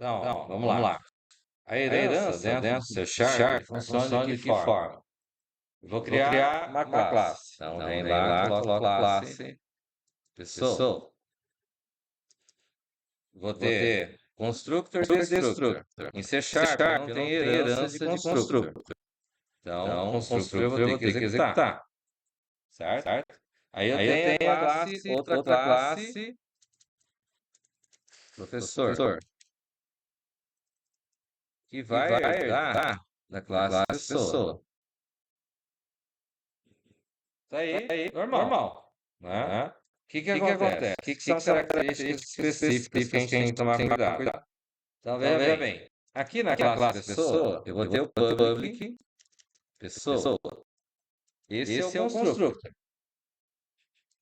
Então, ó, vamos lá. A herança dentro do C Sharp funciona de que forma? Eu vou criar uma classe. Então, vem lá, coloco classe pessoa. Vou ter constructor e destructor. Em C Sharp não tem herança de constructor. Então, constructor eu vou ter que executar. Certo? Aí eu tenho a classe, outra classe, professor, que vai herdar da classe pessoa. Tá aí, normal. Né? O que acontece? O que são características específicas que a gente tem que tomar cuidado? Então, veja bem. Aqui na classe pessoa, eu vou ter o public pessoa. Esse é o constructor.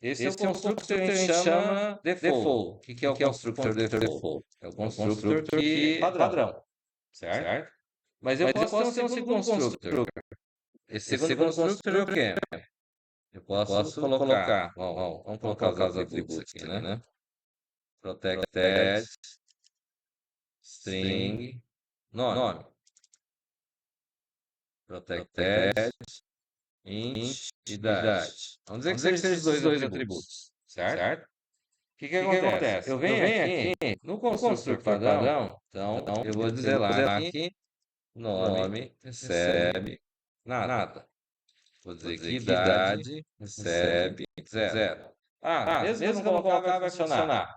Esse é o constructor que a gente chama default. O que é o constructor default? É o constructor que é padrão. Certo? Mas eu posso ter um segundo constructor. Esse segundo constructor é o quê? Eu posso colocar, vamos colocar os atributos aqui, né? Protected, string, nome. Protected, int, idade. Vamos dizer que sejam esses dois atributos, certo? O que acontece? Eu venho aqui no construtor padrão, então eu vou dizer lá que nome recebe nada. Vou dizer que idade recebe 0. Mesmo que eu não colocar, vai funcionar.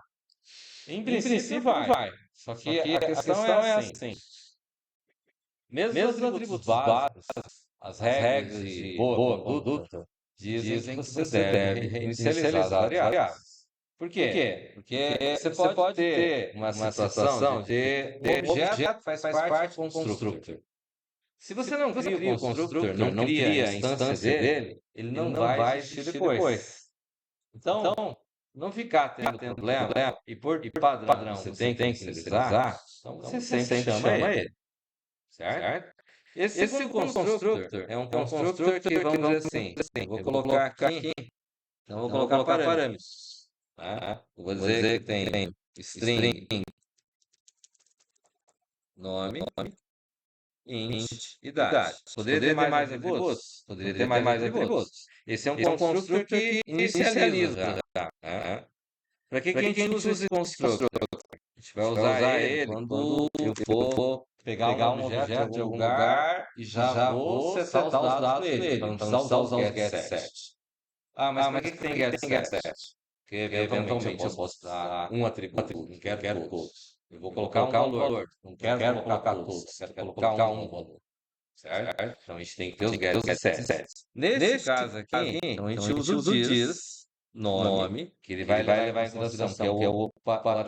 Em princípio vai. Só que a questão é assim. Mesmo os atributos básicos, as regras de boa conduta, dizem que você deve inicializar as variáveis. Por quê? Porque você pode ter uma situação de ter um objeto que faz parte do constructor. Se você não cria o constructor, não cria a instância dele, ele não vai existir depois. Então, não ficar tendo problema, e por padrão você tem que inicializar, então você sempre chama ele. Certo? Esse segundo constructor é um constructor que, vamos dizer assim, eu vou colocar aqui, então eu vou colocar parâmetros. Tá? Eu vou dizer que tem string, nome, int, idade. Poderia ter mais atributos? Poderia ter mais atributos. Esse é um constructor que inicializa já. Para que a gente usa esse constructor? A gente vai usar ele quando eu for pegar um objeto de algum lugar e já vou setar os dados para ele, para não precisar usar os getSet. Mas para que tem getSet? Porque eventualmente eu posso usar um atributo, não quero todos. Eu vou colocar um valor, não quero colocar todos, quero colocar um valor. Certo? Então a gente tem que ter os getSets. Nesse caso aqui, então a gente usa o dis, nome, que ele vai levar em consideração que é o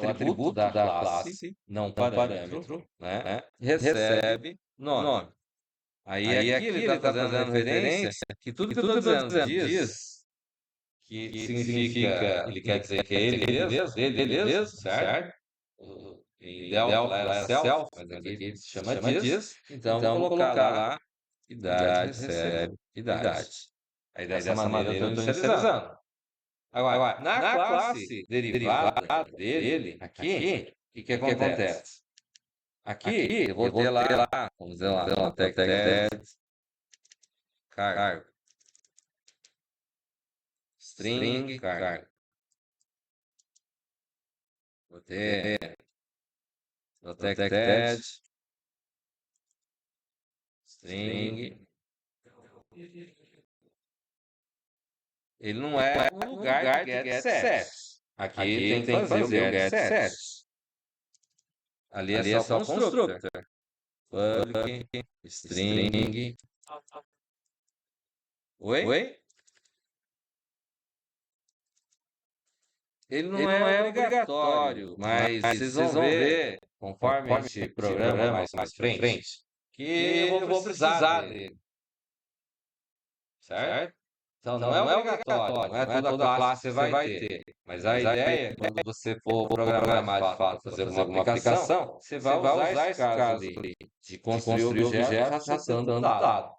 atributo da classe, não parâmetro, né? Recebe nome. Aí aqui ele está fazendo referência que tudo que eu estou dizendo diz, que significa, ele quer dizer que é ele mesmo, certo? Em Delphi lá era self, mas aqui se chama diz. Então vou colocar lá idade recebe idade. Aí dessa maneira eu estou inicializando. Agora, na classe derivada dele, aqui, o que acontece? Aqui eu vou ter lá, vamos dizer lá, protected, cargo, string, cargo. Vou ter protected, string. Ele não é um lugar de getSet. Aqui tem que fazer o getSet. Ali é só constructor. Public, string. Oi? Ele não é obrigatório, mas vocês vão ver, conforme a gente programa mais pra frente, que eu vou precisar dele. Certo? Então não é obrigatório, não é toda classe que você vai ter. Mas a ideia é quando você for programar de fato, fazer alguma aplicação, você vai usar esse caso ali, de construir objetos acessando dado.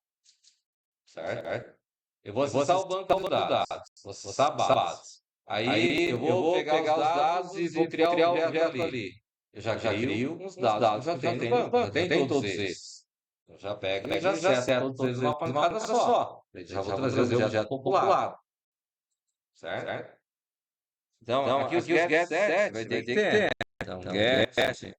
Certo? Eu vou acessar o banco de dados, vou acessar a base. Aí eu vou pegar os dados e vou criar um objeto ali. eu já crio uns dados que eu já tenho no banco, já tenho todos eles. Eu já pego e já seto todos eles numa pancada só. Já vou trazer o objeto popular. Certo? Então, aqui os get set vai ter que ter. Então, get set.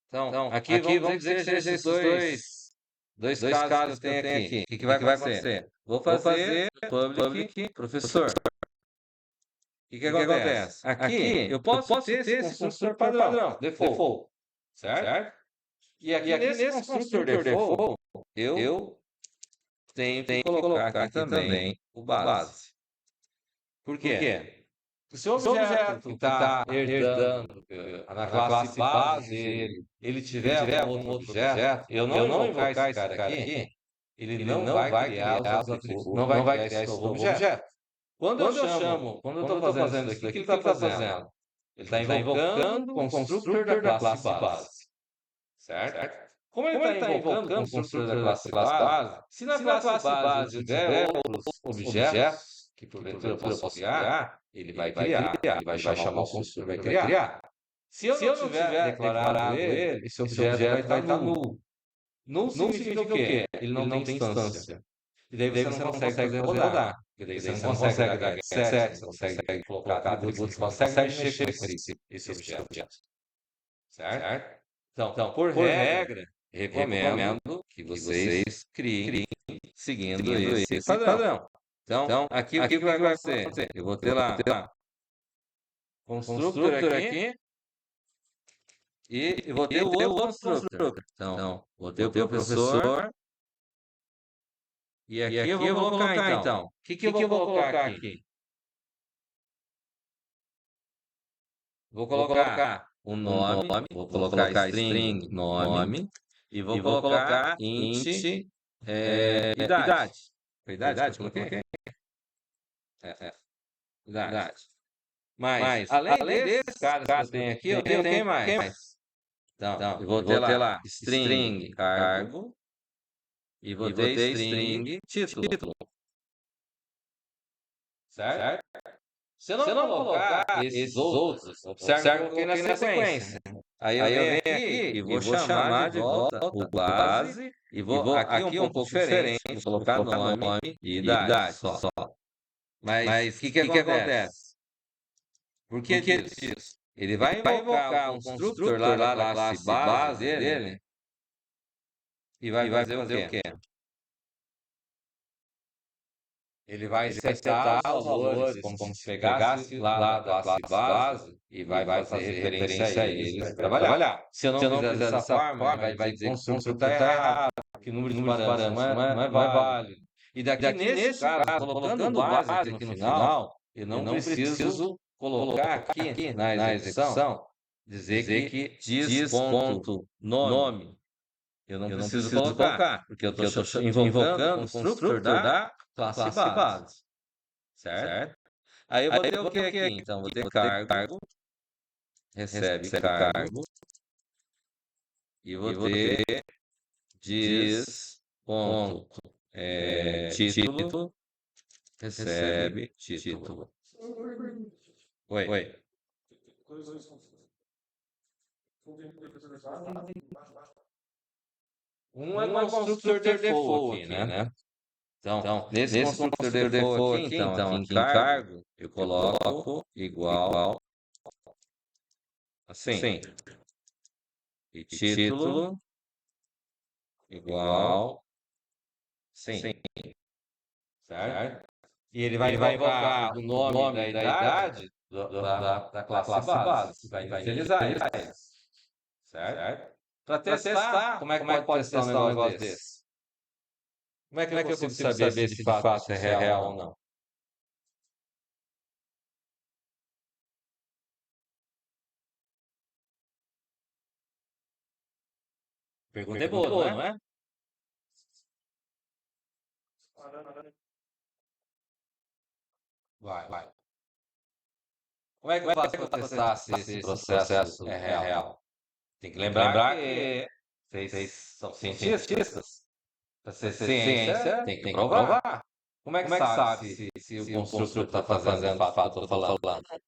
Então, aqui vamos dizer que seja esses dois casos que eu tenho aqui. O que vai acontecer? Vou fazer public professor. O que acontece? Aqui eu posso ter esse construtor padrão, default. Certo? E aqui nesse construtor default, eu tenho que colocar aqui também o base. Por quê? Se o objeto que está herdando na classe base dele, ele tiver algum outro objeto, eu não invocar esse cara aqui, ele não vai criar os atributos, não vai criar esse novo objeto. Quando eu estou fazendo isso aqui, o que ele está fazendo? Ele está invocando o construtor da classe base. Certo? Como ele está invocando o construtor da classe base, se na classe base eu tiver outros objetos que porventura eu posso criar, ele vai criar, ele vai chamar o construtor, vai criar. Se eu não tiver declarado ele, esse objeto vai estar nulo. Nulo significa o quê? Ele não tem instância. E daí você não consegue fazer rodar. Porque daí você não consegue dar set, você não consegue colocar atributos, você não consegue mexer com esse objeto. Certo? Então, por regra, recomendo que vocês criem seguindo esse padrão. Então, aqui o que vai acontecer? Eu vou ter lá construtor aqui e eu vou ter o outro construtor. Então, vou ter o professor e aqui eu vou colocar então. O que eu vou colocar aqui? Vou colocar o nome, vou colocar string nome e vou colocar int idade. Foi idade que eu coloquei? Idade. Mas, além desses caras que eu tenho aqui, eu tenho quem mais? Então, eu vou ter lá string cargo e vou ter string título. Certo? Se eu não colocar esses outros, observe que eu coloquei na sequência. Aí eu venho aqui e vou chamar de volta o base e vou aqui um pouco diferente, vou colocar nome e idade só. Mas o que acontece? Por que disso? Ele vai invocar um construtor lá da classe base dele e vai fazer o quê? Ele vai setar os valores como se pegasse lá da classe base e vai fazer referência a eles para trabalhar. Se eu não fizer dessa forma, ele vai dizer que o construtor está errado, que o número de parâmetros não é válido. E daqui nesse caso, colocando base aqui no final, eu não preciso colocar aqui na execução, dizer que diz.nome. Eu não preciso colocar, porque eu estou invocando o construtor da classe base. Certo? Aí eu vou ter o que aqui? Então, vou ter cargo, recebe cargo, e vou ter título, recebe título. Oi. Um é o construtor default aqui, né? Então, nesse construtor default aqui, então, aqui em cargo, eu coloco igual assim. E título igual sim. Certo? E ele vai invocar o nome da idade da classe base. Vai inicializar isso. Certo? Para testar, como é que pode testar um negócio desse? Como é que eu consigo saber se de fato isso é real ou não? Pergunta é boa, não é? Vai. Como é que eu faço para testar se esse processo é real? Tem que lembrar que vocês são cientistas. Para ser ciência, tem que provar. Como é que sabe se o construtor está fazendo de fato o que eu estou falando?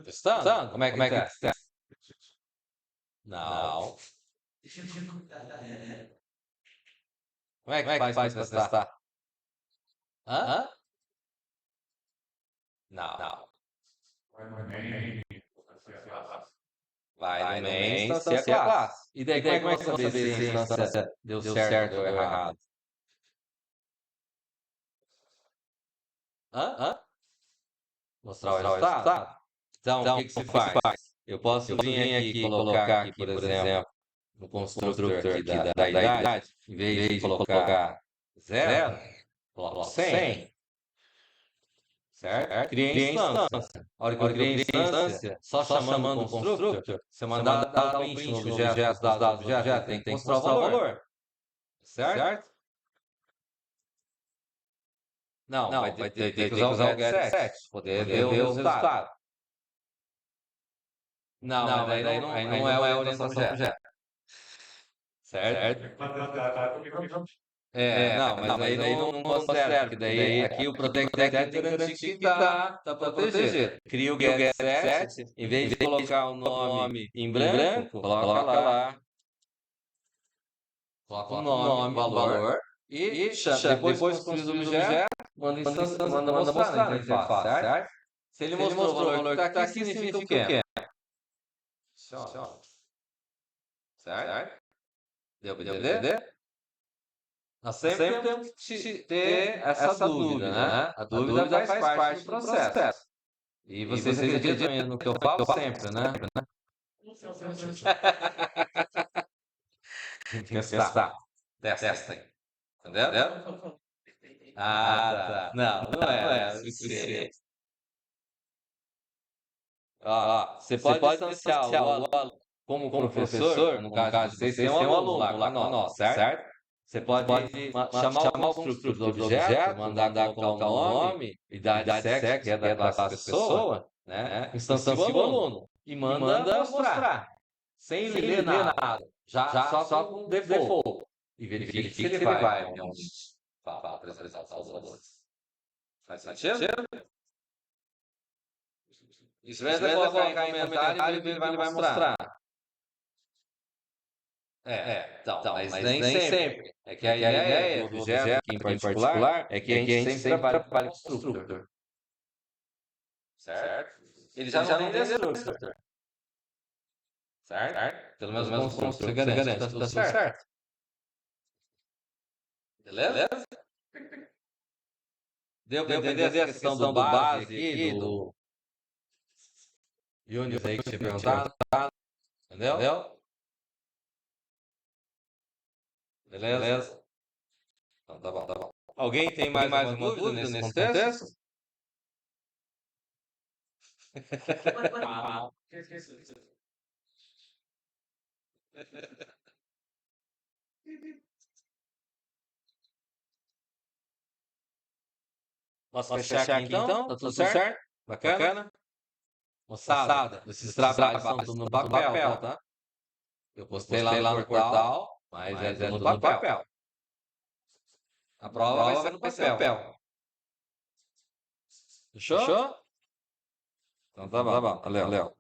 Testando. Como é que testa? Não. Como é que faz para testar? Hã? Não. Vai no main, instancia a classe. E daí, como é que eu vou saber se a instância deu certo ou deu errado? Hã? Mostrar o resultado. Então, o que se faz? Eu posso vir aqui e colocar aqui, por exemplo, no construtor aqui da idade, em vez de colocar 0, coloco 100. Certo? Criei instância. A hora que eu criei instância, só chamando o constructor, você mandar dar um print no objeto, dos dados do objeto, tem que mostrar o valor. Certo? Não, vai ter que usar o get7, poder ver o resultado. Não, mas aí não é a orientação do objeto. Certo? Não, mas aí não considera, porque daí aqui o protect tem que garantir que está protegido. Cria o get7, em vez de colocar o nome em branco, coloca lá. Coloca o nome, o valor, e depois construir o objeto, manda mostrar na interface, certo? Se ele mostrou o valor que está aqui, significa o quê? Certo? Deu para entender? Nós sempre temos que ter essa dúvida, né? A dúvida faz parte do processo. E vocês acreditam no que eu falo sempre, né? Tem que testar. Testem. Entendeu? Tá. Não é suficiente. Você pode distanciar o aluno como professor, no caso de vocês, tem um aluno lá com a nota, certo? Você pode chamar o construtor do objeto, mandar colocar o nome, idade sexo, que é da classe da pessoa, né? Instancia o aluno e manda mostrar, sem ler nada, só com default. E verifique se ele vai realmente apresentar os valores. Faz sentido? Experimenta colocar em comentário e ver o que ele vai mostrar. Então, mas nem sempre. É que a ideia do objeto aqui em particular é que a gente sempre trabalha com constructor. Certo? Ele já não tem destructor. Certo? Pelo menos o constructor você garante que está tudo certo. Beleza? Deu para entender essa questão do base aqui, do Unix aí que tinha perguntado? Entendeu? Beleza? Então, tá bom. Alguém tem mais alguma dúvida nesse contexto? Posso fechar aqui então? Tá tudo certo? Bacana? Moçada, esses trabalhos são tudo no papel, tá? Eu postei lá no portal, mas é tudo no papel. A prova vai ser no papel. Fechou? Então tá bom. Valeu.